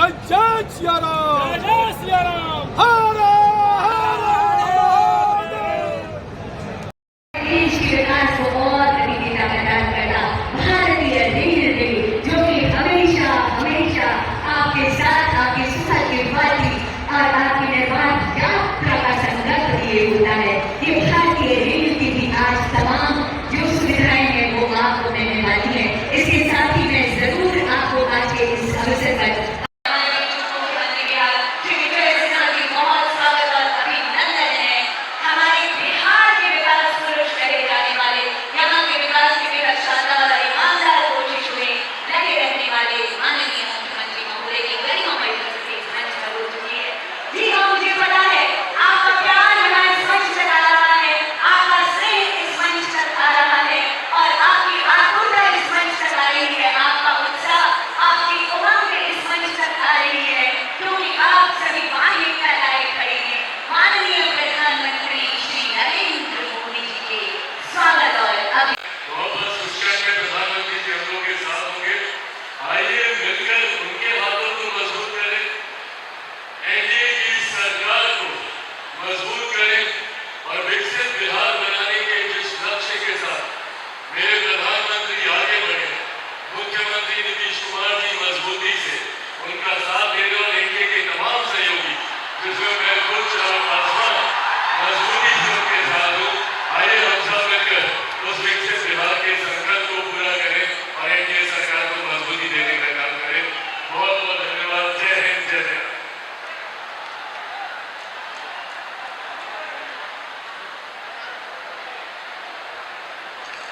जय सिया राम, जय सिया राम। हर देश के विकास को और गति देना प्रदान करना भारतीय रेलवे, जो कि हमेशा हमेशा आपके साथ आपके सुखद के वाली और आपकी निर्बाध यात्रा का संकल्प लिए होता है। ये भारतीय रेल की भी आज तमाम जो सुविधाएं हैं वो आपको मिलने वाली है। इसके साथ ही मैं जरूर आपको आज के इस अवसर पर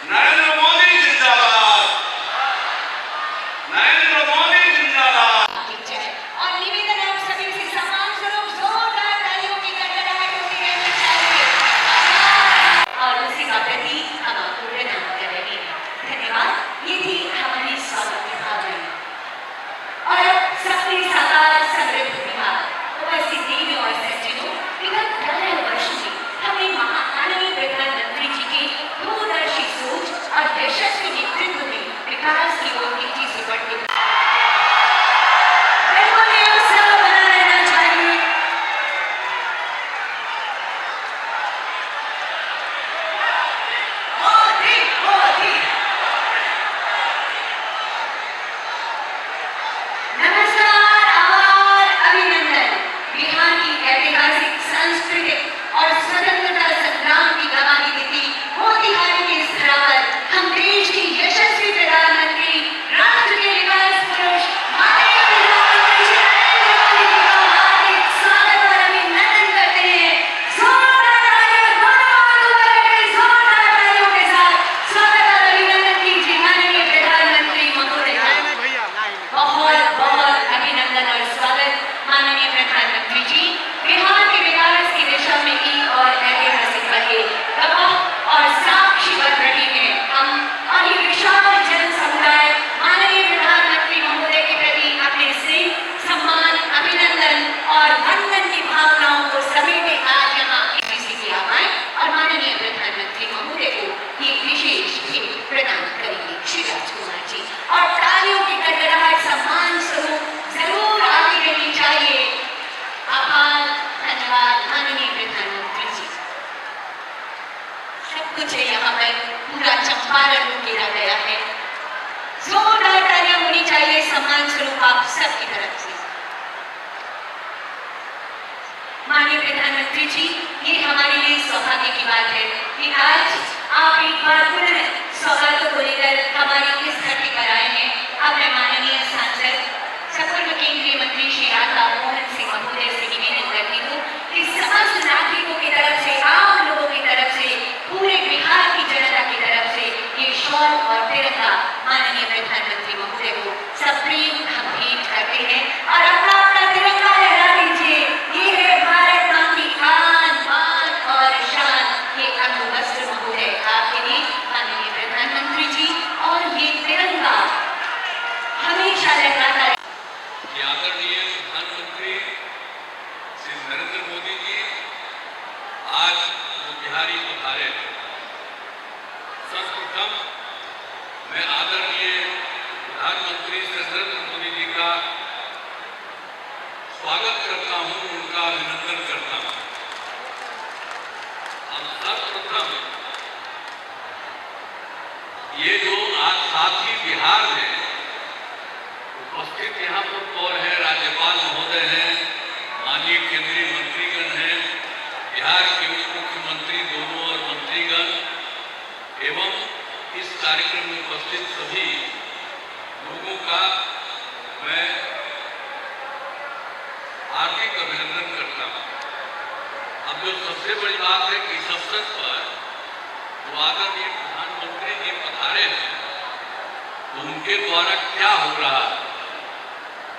नरेंद्र मोदी जिंदाबाद, नरेंद्र मोदी जिंदाबाद। और निवेदन आप सभी से सम्मान स्वरूप जोरदार तालियों की गड़गड़ाहट होती रहनी चाहिए और उसी का प्रतीक हम आपको प्रदान कर रहे हैं। धन्यवाद। ये थी हमारी स्वागत की भावना और अब सबके साकार समृद्ध विभाग उपस्थित देवी और सज्जनों, विगत 12 वर्षों में हमने माननीय प्रधानमंत्री जी के दूरदर्शी सोच और यशस्वी नेतृत्व में विकास की ओर तेजी से बढ़ते और स्वतंत्रता संग्राम की गवाही देती मोतिहारी के इस धरा पर हम देश की यशस्वी प्रधानमंत्री, राष्ट्र के विकास पुरुष माननीय प्रधानमंत्री श्री नरेंद्र मोदी जी का हार्दिक स्वागत और अभिनंदन करते हैं। जोरदार तालियों, जोरदार तालियों के साथ स्वागत और अभिनंदन कीजिए माननीय प्रधानमंत्री महोदय का। बहुत बहुत अभिनंदन और स्वागत माननीय प्रधानमंत्री जी। बिहार के विकास की दिशा में एक और ऐतिहासिक बने गवाह और साक्षी बन रहे हैं हम, और ये विशाल जन समुदाय माननीय प्रधानमंत्री महोदय के प्रति अपने स्नेह, सम्मान, अभिनंदन और वंदन की भावनाओं को समेटे आज यहाँ किसी की आवाएं और माननीय प्रधानमंत्री महोदय को ये विशेष भेंट प्रदान करेंगे श्री राजकुमार जी। और तालियों की गड़गड़ाहट सम्मान स्वरूप जरूर आती रहनी चाहिए। आभार, धन्यवाद माननीय प्रधानमंत्री जी। सब कुछ है यहाँ पर, पूरा चंपारण घेरा गया है। जोरदार तालियां होनी चाहिए सम्मान स्वरूप आप सबकी तरफ से। माननीय प्रधानमंत्री जी, ये हमारे लिए सौभाग्य की बात है कि आज आप एक बार पुनः सौगातों को लेकर हमारी इस धरती पर आए हैं। अब मैं माननीय सांसद सपूर्व केंद्रीय मंत्री श्री राधा मोहन सिंह महोदय से निवेदन करती हूँ कि समस्त नागरिकों की तरफ से, आम लोगों की तरफ से, पूरे बिहार की जनता की तरफ से ये शॉल और तिरंगा माननीय प्रधानमंत्री महोदय को सप्रेम हम भेंट करते हैं और अपना अपना तिरंगा लहरा दीजिए। ये है भारत माँ की आन बान और शान। ये अंग वस्त्र महोदय आपके लिए माननीय प्रधानमंत्री जी, और ये संसद पर जो आदरणीय प्रधानमंत्री जी पधारे हैं, तो उनके द्वारा क्या हो रहा है।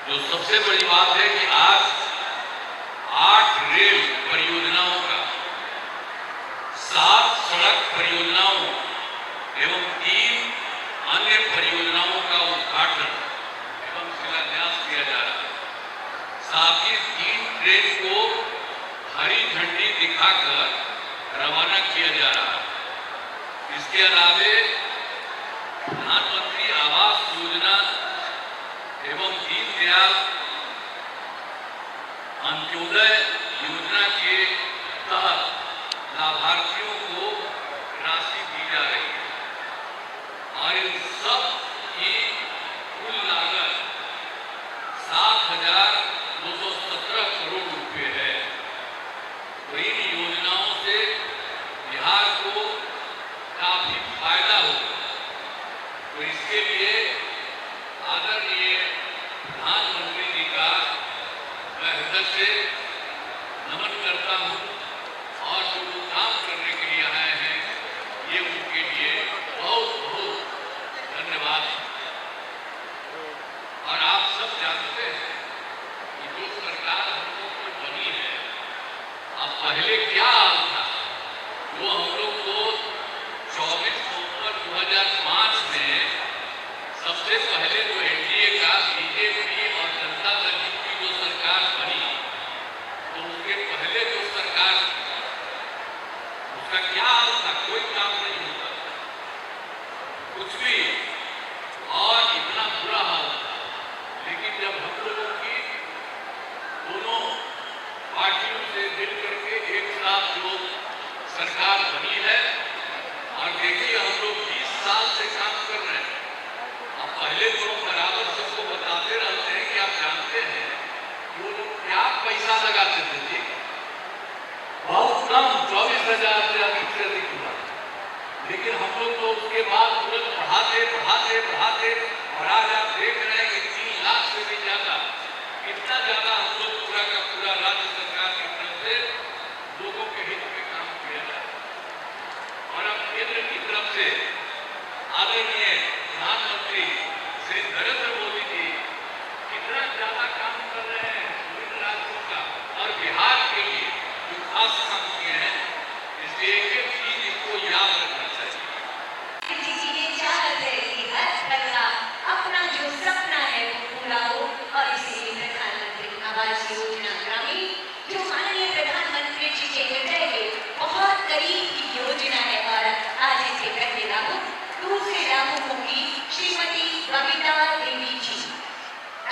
जो सबसे बड़ी बात है कि आज 8 रेल परियोजनाओं का, 7 सड़क परियोजनाओं एवं 3 अन्य परियोजनाओं का उद्घाटन एवं शिलान्यास किया जा रहा है। साथ ही 3 ट्रेन को हरी झंडी दिखाकर रवाना किया जा रहा है। इसके अलावे प्रधानमंत्री आवास योजना एवं दीनदयाल अंत्योदय योजना के तहत लाभार्थियों को राशि दी जा रही है और इन सब की कुल लागत 7,217 करोड़ रुपए है। तो इन योजनाओं से बिहार को काफी फायदा होगा। तो इसके लिए आदरणीय प्रधानमंत्री जी का मैं हृदय से नमन करता हूं और जो वो काम करने के लिए आए हैं, ये उनके लिए बहुत बहुत धन्यवाद। और आप सब जानते हैं कि जो सरकार हम लोग को बनी है, अब पहले क्या हाल था, वो हम लोग को 24 नवंबर 2005 में सबसे पहले जो एनडीए का बीजेपी और जनता दल की जो सरकार बनी, तो उसके पहले जो सरकार, उसका क्या हाल था, कोई काम नहीं होता कुछ भी, और इतना बुरा हाल था। लेकिन जब हम लोगों की दोनों पार्टियों से मिल करके एक साथ जो सरकार बनी है, और देखिए हम लोग 20 साल से काम कर रहे हैं। अब पहले तो बराबर सबको बताते रहते हैं कि आप जानते हैं कि वो लोग क्या पैसा लगाते थे जी, बहुत कम, 24,000 से अधिक हुआ। लेकिन हम लोग तो उसके बाद तुरंत बढ़ाते बढ़ाते बढ़ाते, और आज आप देख रहे हैं कि 3 लाख से भी ज्यादा, इतना ज्यादा हम लोग पूरा का पूरा राज्य सरकार की तरफ से लोगों के हित में काम किया जाए। और अब केंद्र की तरफ से आदरणीय प्रधानमंत्री श्री नरेंद्र मोदी जी कितना ज्यादा काम कर रहे हैं विभिन्न राज्यों का और बिहार के लिए जो खास काम किए हैं, इसलिए एक चीज इसको याद रखना चाहिए। ये चाहत है कि हर घर का अपना जो सपना है वो पूरा हो, और इसीलिए प्रधानमंत्री आवास योजना ग्रामीण जो माननीय प्रधानमंत्री जी के हृदय के बहुत करीब की योजना है, और आज इसके पहले लागू, दूसरे लागू होगी श्रीमती बबीता देवी जी।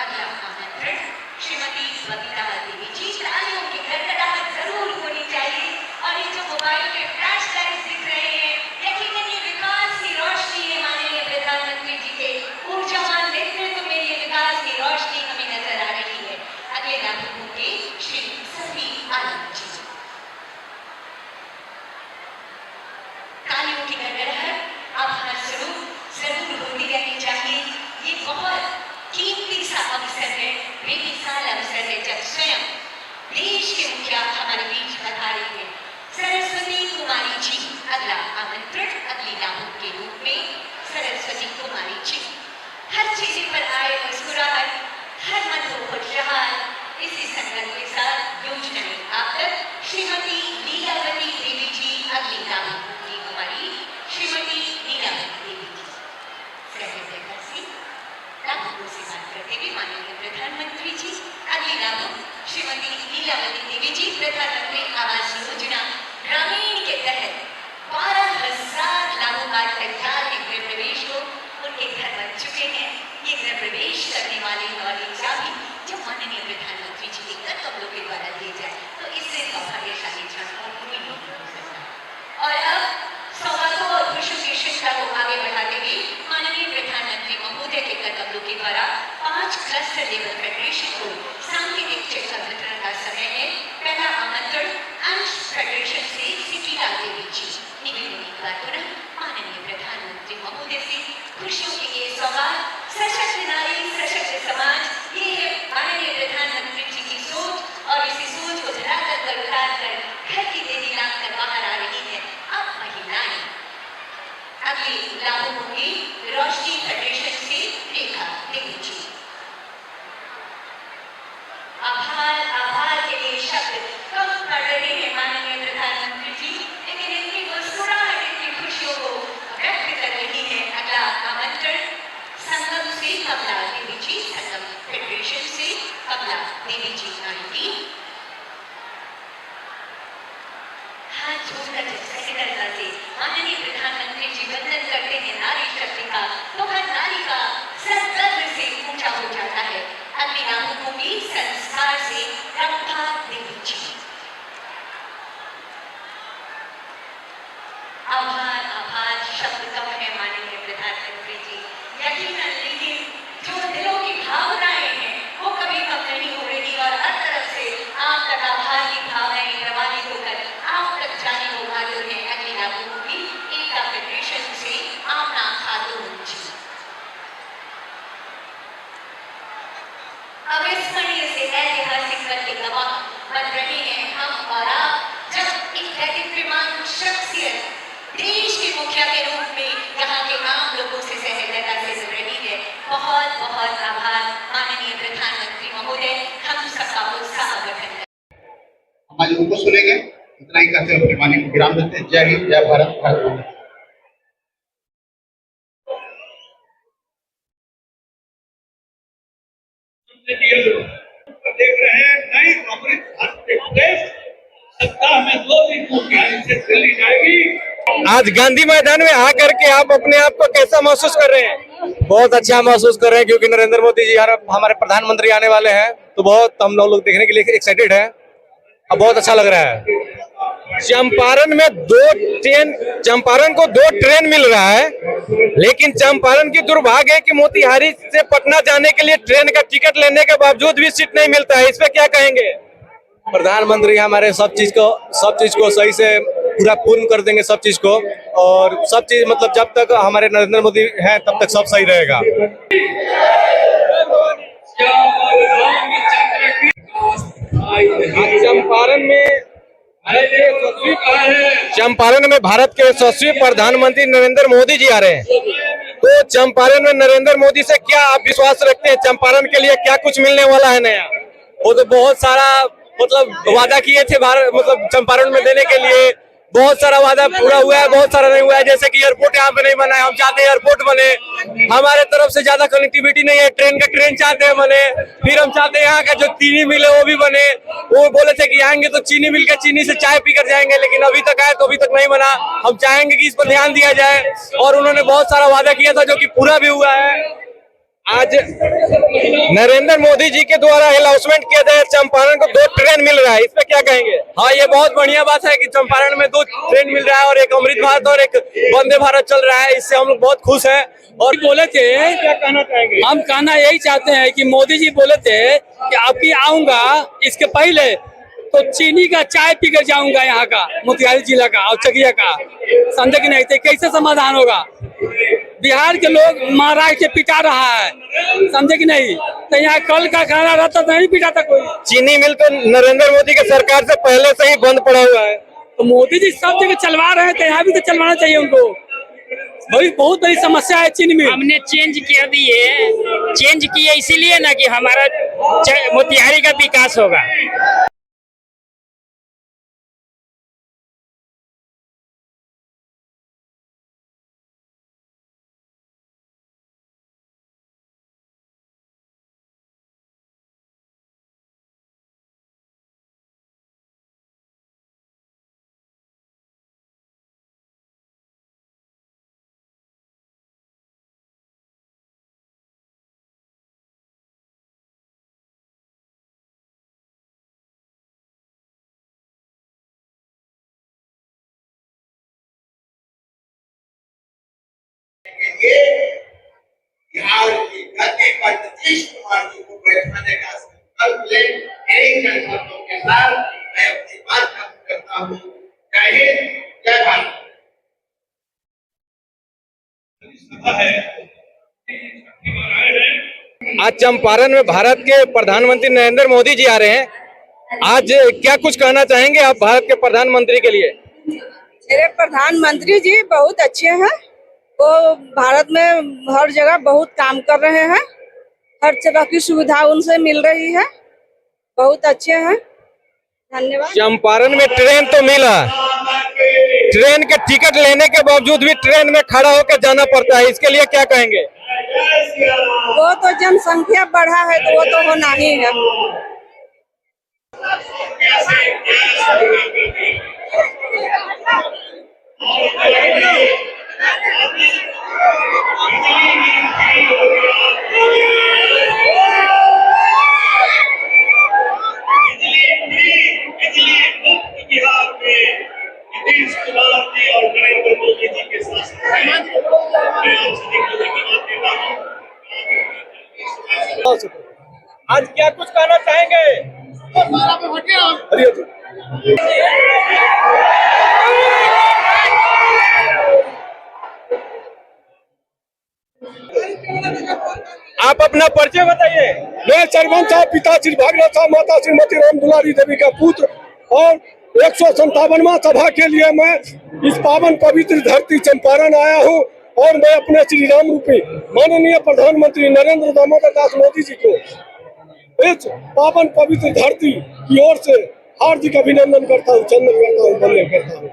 अगला आमंत्रण श्रीमती बबीता देवी जी। तालियों की गड़गड़ाहट जरूर होनी चाहिए। और ये जो मोबाइल के फ्लैश लाइट्स दिख रहे हैं, यकीनन ये विकास की रोशनी है माननीय प्रधानमंत्री जी के ऊर्जावान नेतृत्व में, ये विकास की रोशनी हमें नजर आ रही है। अगले लागू होंगे श्री सफी आलम जी। तालियों की गड़गड़ाहट अब हर स्वरूप जरूर होती रहनी चाहिए। ये बहुत कीमती सा अवसर है, बेमिसाल अवसर है जब स्वयं देश के मुखिया हमारे बीच पधारे हैं। सरस्वती कुमारी जी, अगला आमंत्रण अगली लागू के रूप में सरस्वती कुमारी जी। हर चीज पर आए मुस्कुराहट, हर मन को खुशहाल, इसी संकल्प के साथ योजनाएं आप तक श्रीमती लीलावती देवी जी। अगली लागू की कुमारी श्रीमती लीलावती देवी जी। सहृदय से लागू से बात करते हुए माननीय प्रधानमंत्री जी। अगली लागू श्रीमती लीलावती देवी जी। प्रधानमंत्री आवास योजना ग्रामीण के तहत 12,000 लाभुकार तैयार है गृह प्रवेश को, उनके घर बन चुके हैं। ये गृह प्रवेश करने वाले और एक चाबी जो माननीय प्रधानमंत्री जी के कर कमलों के द्वारा दिए जाए, तो इससे सौभाग्यशाली क्षण और कोई नहीं हो सकता। और अब सौगातों और खुशियों की श्रृंखला को आगे बढ़ाते हुए माननीय प्रधानमंत्री महोदय के कर कमलों के द्वारा 5 क्लस्टर लेवल फेडरेशन को सांकेतिक चेक का वितरण का समय है। पहला आमंत्रण अंश फेडरेशन से सिकिला देवी जी। निवेदन एक बार पुनः माननीय प्रधानमंत्री महोदय से खुशियों के ये सौगात, सशक्त नारी सशक्त समाज, ये है माननीय प्रधानमंत्री जी की सोच, और इसी सोच को अगली लागू होगी रोशनी फेडरेशन से रेखा देवी जी। आभार के लिए शब्द कम पड़ रहे हैं माननीय प्रधानमंत्री जी, लेकिन इनकी मुस्कुराहट इनकी खुशियों को व्यक्त कर रही है। अगला आमंत्रण संगम से कमला देवी जी, संगम फेडरेशन से कमला देवी जी आएंगी। हाथ जोड़कर सहनता से माननीय प्रधानमंत्री जी वंदन करते हैं नारी शक्ति का, तो हर नारी का सर गर्व से ऊंचा हो जाता है। अगली नाम होगी संस्कार से रंभा देवी जी। आभार शब्द कम है माननीय प्रधानमंत्री जी, यकीनन, लेकिन जो दिलों की भावनाएं हैं वो कभी कम नहीं हो रही और हर तरफ से आप तक आभार की भावनाएं प्रवाहित होकर आप तक जाने को आतुर है। अगली लागू होगी एकता फेडरेशन से आमना खातून जी। अविस्मरणीय से ऐतिहासिक पल के गवाह बन रहे हैं हम और आप, जब एक दैदीप्यमान शख्सियत देश के मुखिया के रूप में यहाँ के आम लोगों से सहजता से जुड़ रही है। बहुत बहुत आभार माननीय प्रधानमंत्री महोदय, हम सबका उत्साह गठन कर। हमारे उनको सुनेंगे, इतना ही कहते हुए अपनी वाणी को विराम देते हैं। जय हिंद, जय भारत, भारत माता। देख रहे हैं नई अमृत भारत एक्सप्रेस सप्ताह में 2 दिन मोतिहारी से दिल्ली जाएगी। आज गांधी मैदान में आकर के आप अपने आप को कैसा महसूस कर रहे हैं? बहुत अच्छा महसूस कर रहे हैं क्योंकि नरेंद्र मोदी जी हमारे प्रधानमंत्री आने वाले हैं, तो बहुत हम लोग देखने के लिए एक्साइटेड हैं। अब बहुत अच्छा लग रहा है। चंपारण को 2 ट्रेन मिल रहा है, लेकिन चंपारण की दुर्भाग्य है कि मोतिहारी से पटना जाने के लिए ट्रेन का टिकट लेने के बावजूद भी सीट नहीं मिलता है। इस पे क्या कहेंगे? प्रधानमंत्री हमारे सब चीज को सही से पूरा पूर्ण कर देंगे, सब चीज को, और सब चीज मतलब जब तक हमारे नरेंद्र मोदी हैं तब तक सब सही रहेगा। चंपारण में भारत के यशस्वी प्रधानमंत्री नरेंद्र मोदी जी आ रहे हैं, तो चंपारण में नरेंद्र मोदी से क्या आप विश्वास रखते हैं? चंपारण के लिए क्या कुछ मिलने वाला है नया? वो तो बहुत सारा मतलब वादा किए थे भारत मतलब चंपारण में देने के लिए, बहुत सारा वादा पूरा हुआ है, बहुत सारा नहीं हुआ है। जैसे कि एयरपोर्ट यहाँ पे नहीं बना है, हम चाहते हैं एयरपोर्ट बने। हमारे तरफ से ज्यादा कनेक्टिविटी नहीं है, ट्रेन चाहते हैं बने। फिर हम चाहते हैं यहाँ का जो चीनी मिल है वो भी बने। वो बोले थे कि आएंगे तो चीनी मिल के चीनी से चाय पीकर जाएंगे, लेकिन अभी तक आए तो अभी तक नहीं बना। हम चाहेंगे कि इस पर ध्यान दिया जाए, और उन्होंने बहुत सारा वादा किया था जो कि पूरा भी हुआ है। आज नरेंद्र मोदी जी के द्वारा अनाउंसमेंट किया गया चंपारण को 2 ट्रेन मिल रहा है, इस पे क्या कहेंगे? हाँ, ये बहुत बढ़िया बात है कि चंपारण में 2 ट्रेन मिल रहा है और एक अमृत भारत और एक वंदे भारत चल रहा है। इससे हम लोग बहुत खुश हैं। और बोले थे, क्या कहना चाहेंगे? हम कहना यही चाहते हैं कि मोदी जी बोले थे कि आपकी आऊंगा इसके पहले तो चीनी का चाय पी कर जाऊंगा, यहाँ का मोतिहारी जिला का और चकिया का। समझे कि नहीं? तो कैसे समाधान होगा? बिहार के लोग महाराष्ट्र से पिटा रहा है, समझे कि नहीं? तो यहाँ कल का खाना रहता तो नहीं पिटाता कोई। चीनी मिल तो नरेंद्र मोदी के सरकार से पहले से ही बंद पड़ा हुआ है, तो मोदी जी सब जगह चलवा रहे हैं, तो यहाँ भी तो चलवाना चाहिए उनको। बहुत बड़ी समस्या है चीनी मिल। हमने चेंज किए इसीलिए ना कि हमारा मोतिहारी का विकास होगा। ये बिहार की गद्दी पर नीतीश कुमार जी को बैठाने का संकल्प ले। यही संकल्पों के साथ मैं अपनी बात खत्म करता हूँ। जय हिंद, जय भारत। आज चंपारण में भारत के प्रधानमंत्री नरेंद्र मोदी जी आ रहे हैं। आज क्या कुछ कहना चाहेंगे आप भारत के प्रधानमंत्री के लिए? मेरे प्रधानमंत्री जी बहुत अच्छे हैं, वो भारत में हर जगह बहुत काम कर रहे हैं, हर तरह की सुविधा उनसे मिल रही है, बहुत अच्छे हैं। धन्यवाद। चंपारण में ट्रेन तो मिला, ट्रेन के टिकट लेने के बावजूद भी ट्रेन में खड़ा होकर जाना पड़ता है, इसके लिए क्या कहेंगे? वो तो जनसंख्या बढ़ा है तो वो तो होना ही है। बिहार में नीतीश कुमार जी और नरेंद्र मोदी जी के साथ आज क्या कुछ कहना चाहेंगे? आप अपना परिचय बताइए। मैं सरपंच साहब, पिता श्री भागवत साहब, माता श्रीमती राम दुलारी देवी का पुत्र, और 157वां सभा के लिए मैं इस पावन पवित्र धरती चंपारण आया हूं, और मैं अपने श्री राम रूपी माननीय प्रधानमंत्री नरेंद्र दामोदर दास मोदी जी को इस पावन पवित्र धरती की ओर से हार्दिक अभिनंदन करता हूँ, चंदन करता हूँ, वंदन करता हूँ।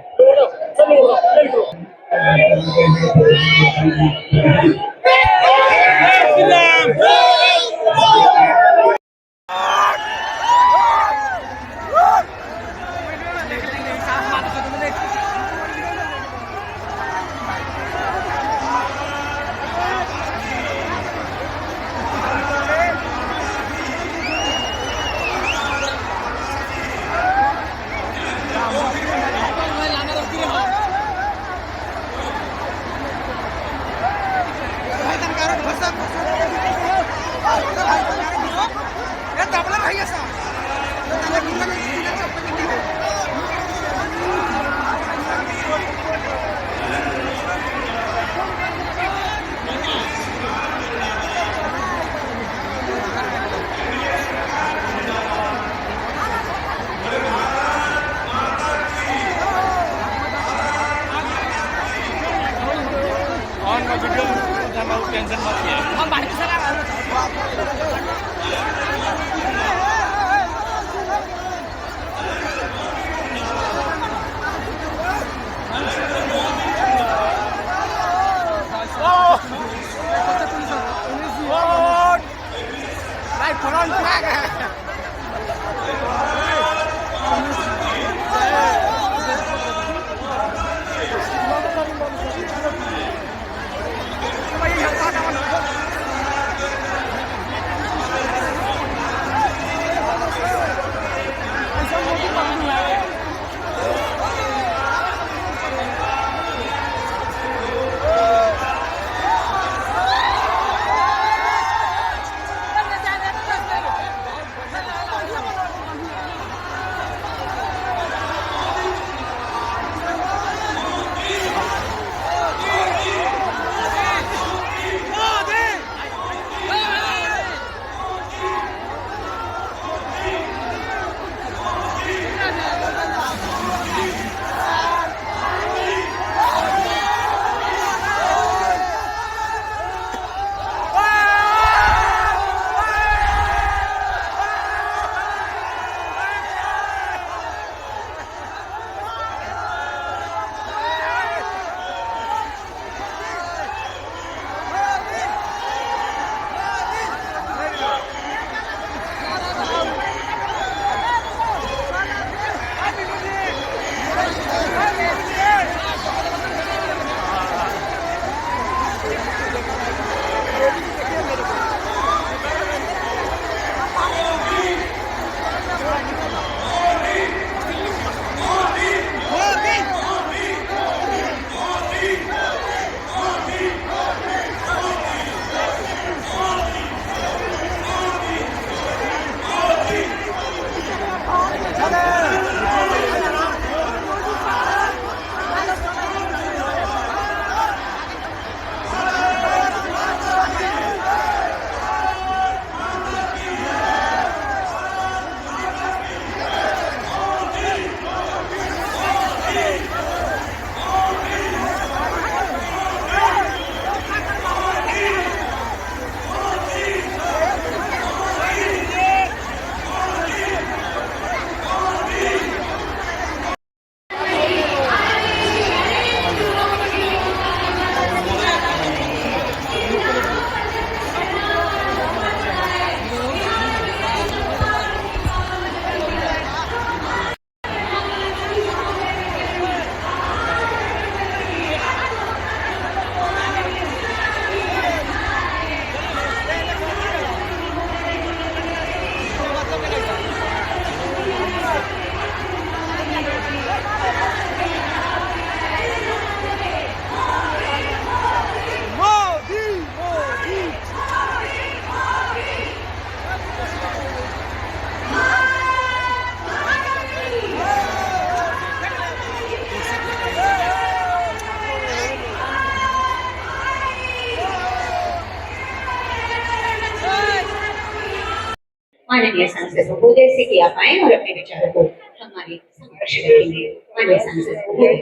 माननीय सांसद महोदय से कि आप आए और अपने विचारों को हमारे समक्ष रखेंगे। माननीय सांसद महोदय।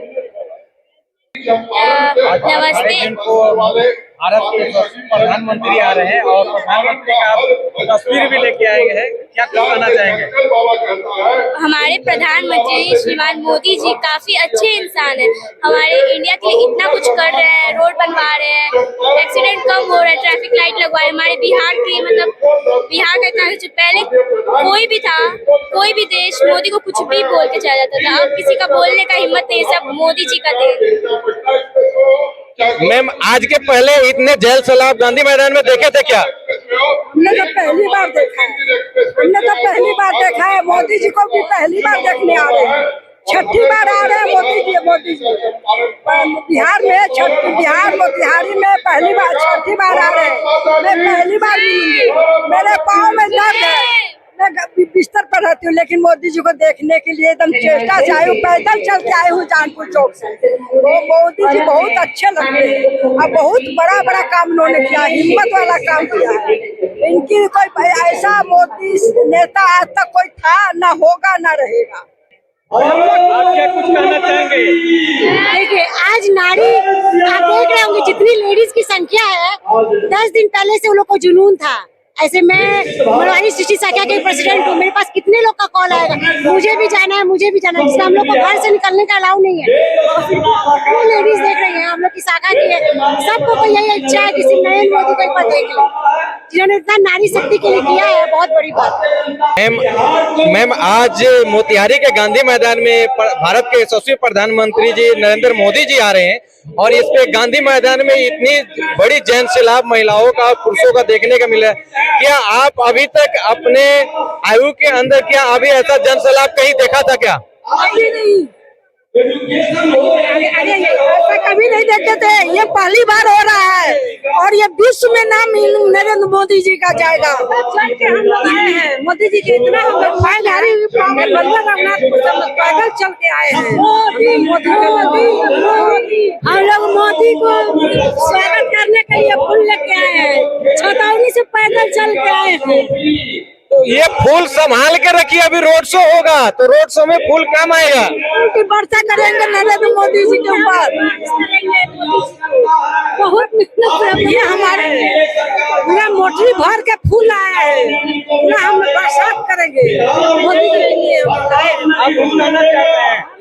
नमस्ते। भारत के प्रधानमंत्री आ रहे हैं और प्रधानमंत्री का तस्वीर भी लेके आए हैं, क्या कहना चाहेंगे? हमारे प्रधानमंत्री श्रीमान मोदी जी काफी अच्छे इंसान हैं। हमारे इंडिया के लिए इतना कुछ कर रहे हैं, रोड बनवा रहे हैं, एक्सीडेंट कम हो रहा है, ट्रैफिक लाइट लगवाए। हमारे बिहार की मतलब बिहार का इतना कुछ, पहले कोई भी था, कोई भी देश मोदी को कुछ भी बोल के चला जाता था। अब किसी का बोलने का हिम्मत नहीं, सब मोदी जी का देन। मैम, आज के पहले इतने जेल सैलाब गांधी मैदान में देखे थे क्या? हमने तो पहली बार देखा है, मोदी जी को भी पहली बार देखने आ रहे हैं, छठी बार आ रहे हैं मोदी जी बिहार में, बिहार मोतिहारी में पहली बार, छठी बार आ रहे हैं। मैं पहली बार मिलूंगी, मेरे पाँव में दर्द है, मैं बिस्तर पर रहती हूँ, लेकिन मोदी जी को देखने के लिए एकदम चेष्टा से आई हूँ, पैदल चल के आई हूँ जानपुर चौक से। वो मोदी जी बहुत अच्छे लगते हैं और बहुत बड़ा काम उन्होंने किया, हिम्मत वाला काम किया है। इनकी कोई ऐसा मोदी नेता आज तक कोई था, ना होगा, ना रहेगा। आप क्या कुछ कहना चाहेंगे? देखिए, आज नारी, आप देख रहे होंगे जितनी लेडीज की संख्या है, 10 दिन पहले से उन लोग को जुनून था। ऐसे मैं मरवाड़ी सृष्टि शाखा के प्रेसिडेंट हूँ, मेरे पास कितने लोग का कॉल आएगा, मुझे भी जाना है, जिसमें हम लोग को घर से निकलने का अलाउ नहीं है। वो लेडीज देख रही हैं, हम लोग की शाखा की है, सबको कोई यही इच्छा है किसी नरेंद्र मोदी को एक बार देख ले, जिन्होंने इतना नारी शक्ति के लिए किया है, बहुत बड़ी बात। मैम, आज मोतिहारी के गांधी मैदान में भारत के यशस्वी प्रधानमंत्री जी नरेंद्र मोदी जी आ रहे हैं और इस पे गांधी मैदान में इतनी बड़ी जन सैलाब महिलाओं का, पुरुषों का देखने का मिला। क्या आप अभी तक अपने आयु के अंदर क्या अभी ऐसा जन सैलाब कहीं देखा था क्या? अरे ऐसा कभी नहीं देखे थे, ये पहली बार हो रहा है और ये विश्व में नाम नरेंद्र मोदी जी का जाएगा। चल के हम लोग आए हैं, मोदी जी के इतना पैदल चल के आए हैं। हम लोग मोदी को स्वागत करने के लिए फूल लेके आए हैं, छतौनी से पैदल चल के आए हैं। तो ये फूल संभाल के रखिए, अभी रोड शो होगा तो रोड शो में फूल काम आएगा। की वर्षा करेंगे नरेंद्र मोदी जी के ऊपर, बहुत मेहनत से ये हमारे पूरा मोटरी भर के फूल आए हैं, पूरा हम बरसात करेंगे मोदी जी के लिए।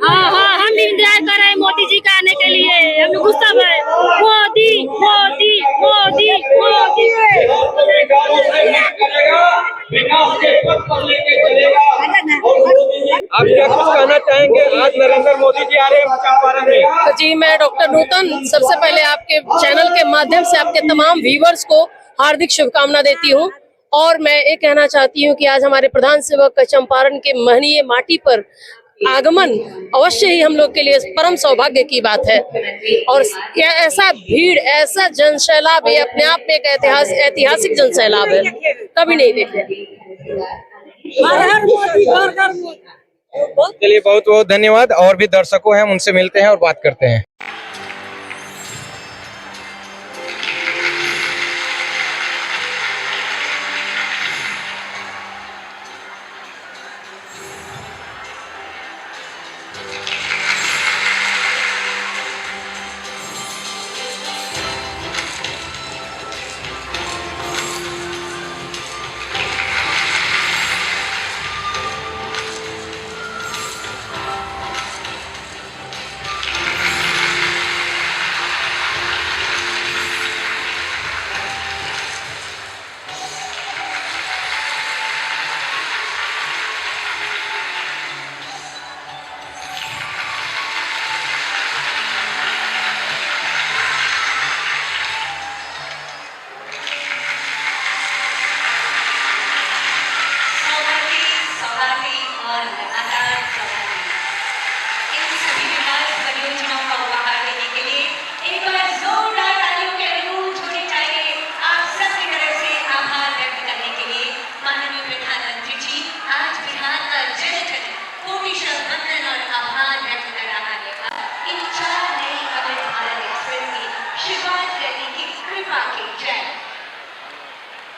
हाँ, हम इंतजार कर रहे हैं मोदी जी का आने के लिए, हम गुस्सा है, मोदी मोदी मोदी मोदी। आप क्या कुछ कहना चाहेंगे? आज नरेंद्र मोदी जी आ रहे हैं चंपारण में। जी, मैं डॉक्टर नूतन सबसे पहले आपके चैनल के माध्यम से आपके तमाम व्यूवर्स को हार्दिक शुभकामना देती हूं और मैं ये कहना चाहती हूं कि आज हमारे प्रधान सेवक चंपारण के महनीय माटी पर आगमन अवश्य ही हम लोग के लिए परम सौभाग्य की बात है और ऐसा भीड़, ऐसा जन सैलाब, ये अपने आप में एक ऐतिहासिक जन सैलाब है, कभी नहीं देखे। चलिए, बहुत बहुत धन्यवाद। और भी दर्शकों हैं, उनसे मिलते हैं और बात करते हैं।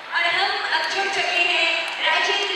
और हम अब जुड़ चुके हैं राजेंद्र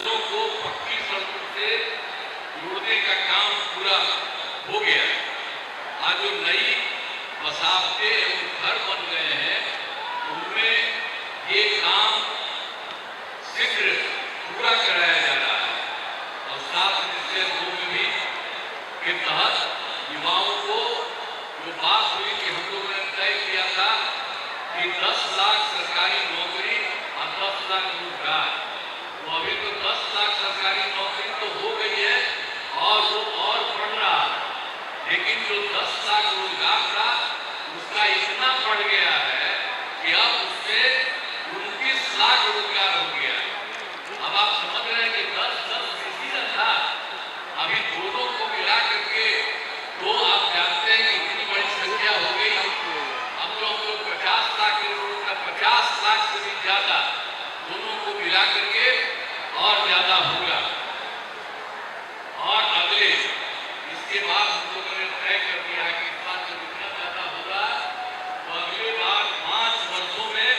को पक्की सड़कों से जोड़ने का काम पूरा हो गया। आज जो नई बसावटें एवं घर बन गए हैं उनमें ये काम शीघ्र पूरा कराया जा रहा है और साथ निश्चय 2 में भी के तहत युवाओं को जो बात हुई कि हम लोगों ने तय किया था कि 10 लाख सरकारी नौकरी और 10 लाख रोजगार, तो अभी तो 10 लाख सरकारी नौकरी तो हो गई है और वो और बढ़ रहा है, लेकिन जो 10 लाख रोजगार था उसका इतना बढ़ गया है कि अब उससे 29 लाख रोजगार हो गया। अब आप समझ रहे हैं कि 10-10 इसी न था, अभी दोनों को मिला करके तो आप जानते हैं कि इतनी बड़ी संख्या हो गई। हम लोग 50 लाख से भी ज्यादा दोनों को मिला करके और ज्यादा होगा। और अगले इसके बाद हम लोगों ने तय कर दिया कि इस बार जब इतना ज्यादा होगा तो अगले बार 5 वर्षों में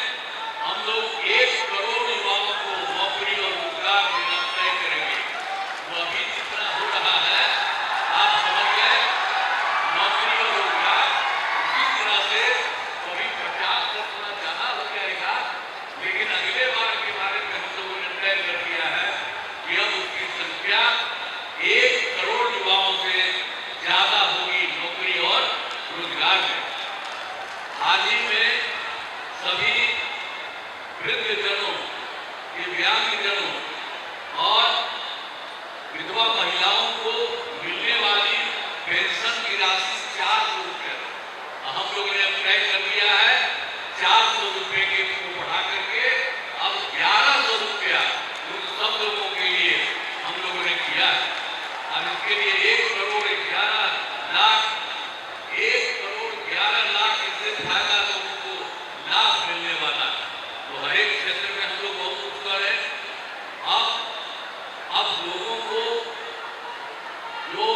हम लोग 1 करोड़ युवाओं को नौकरी और रोजगार देना तय करेंगे। वो अभी जितना हो रहा है आप समझ गए, नौकरी और रोजगार इसी तरह से कभी 50 से थोड़ा ज्यादा हो जाएगा, लेकिन अगले बार के बारे में हम लोगों ने तय कर दिया है कि अब उसकी संख्या 1 करोड़ युवाओं से ज्यादा होगी नौकरी और रोजगार में। हाल ही में सभी वृद्धजनों, दिव्यांगजनों और विधवा महिलाओं को मिलने वाली पेंशन की राशि 400 रुपये हम लोगों ने तय कर दिया है। 400 रुपये के को बढ़ा करके अब 1100 रुपया सब लोगों के लिए हम लोगों ने किया है। अब इसके लिए 1 करोड़ 11 लाख इससे फायदा लोगों को लाभ मिलने वाला है। तो हर एक क्षेत्र में हम लोग बहुत उत्तर है। अब लोगों को जो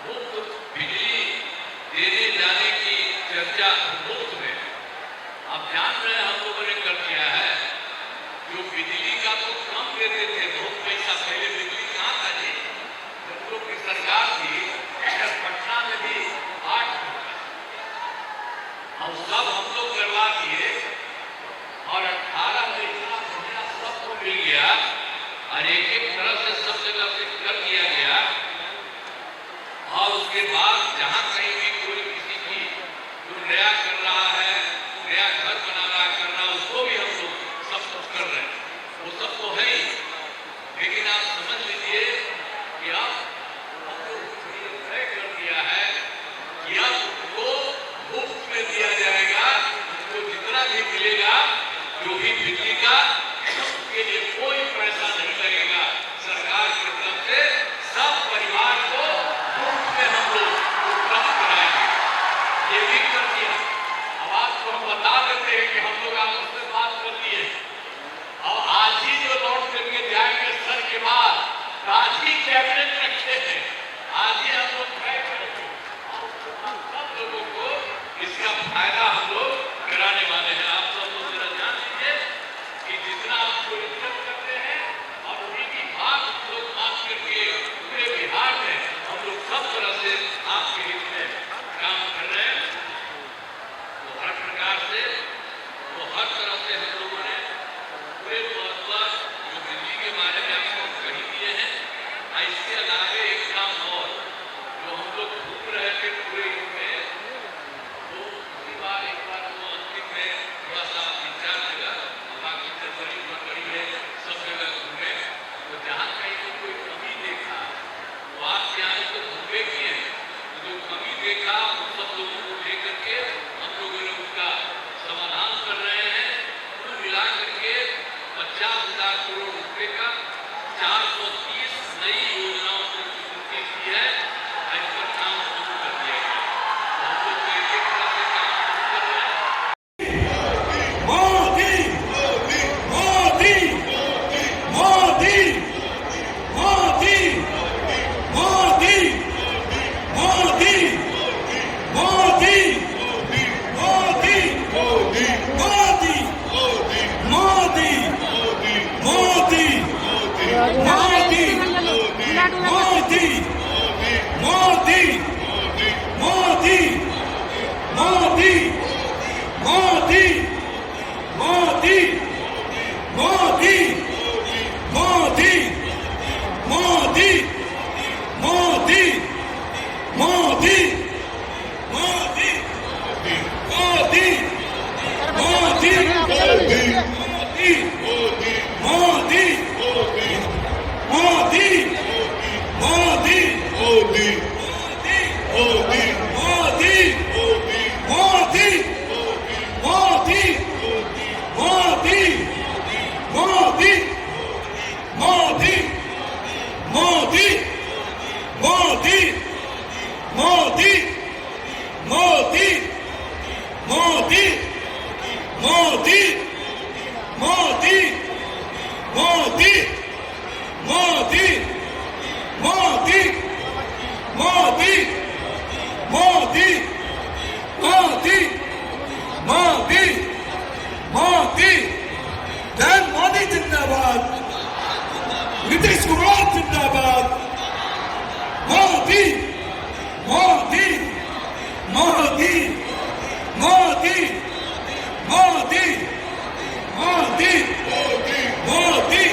मुफ्त बिजली देने जाने की चर्चा मुफ्त में, अब जान रहे हैं हम लोगों ने कर दिया है। जो बिजली का तो कम देते थे, बहुत पैसा पहले बिजली कहाँ था जी, जब लोग की सरकार थी पटना में भी 8 अब सब हम लोग करवा दिए और 18 में इतना बढ़िया सबको मिल गया और एक तरह से सब जगह से कर दिया गया। और उसके बाद जहां कहीं भी कोई किसी की जो नया कर रहा है, नया घर बना रहा कर रहा है, उसको भी हम लोग सब कुछ कर रहे हैं। वो सब तो है ही, लेकिन आप समझ लीजिए कि अब हम लोग तय कर दिया है कि अब वो मुफ्त में दिया जाएगा। उसको जितना भी मिलेगा, जो भी बिजली का, उसके लिए कोई पैसा नहीं लगेगा। सरकार की तरफ से सब परिवार को मुफ्त में हम लोग मोदी मोदी मोदी मोदी मोदी मोदी मोदी मोदी मोदी मोदी Dan Modi जिंदाबाद, नीतीश कुमार जिंदाबाद, मोदी मोदी मोदी मोदी मोदी मोदी मोदी मोदी मोदी मोदी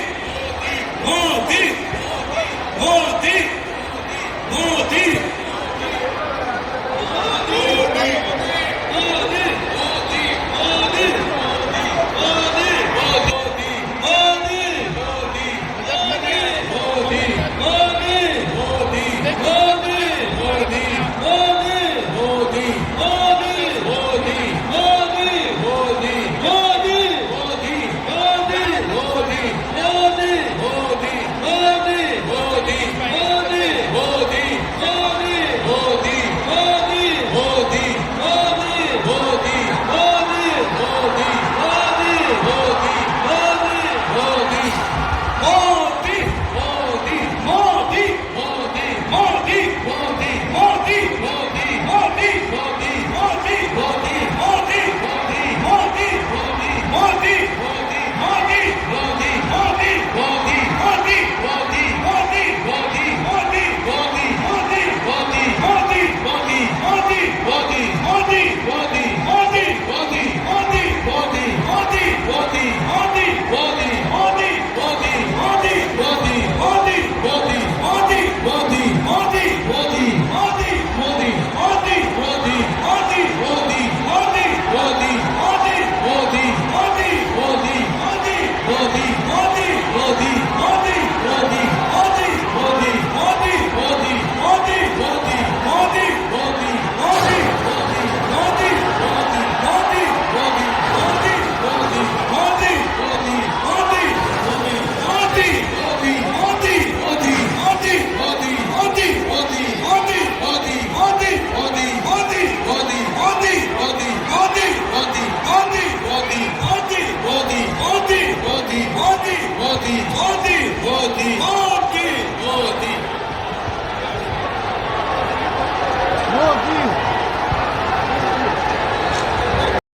मोदी मोदी मोदी मोदी मोदी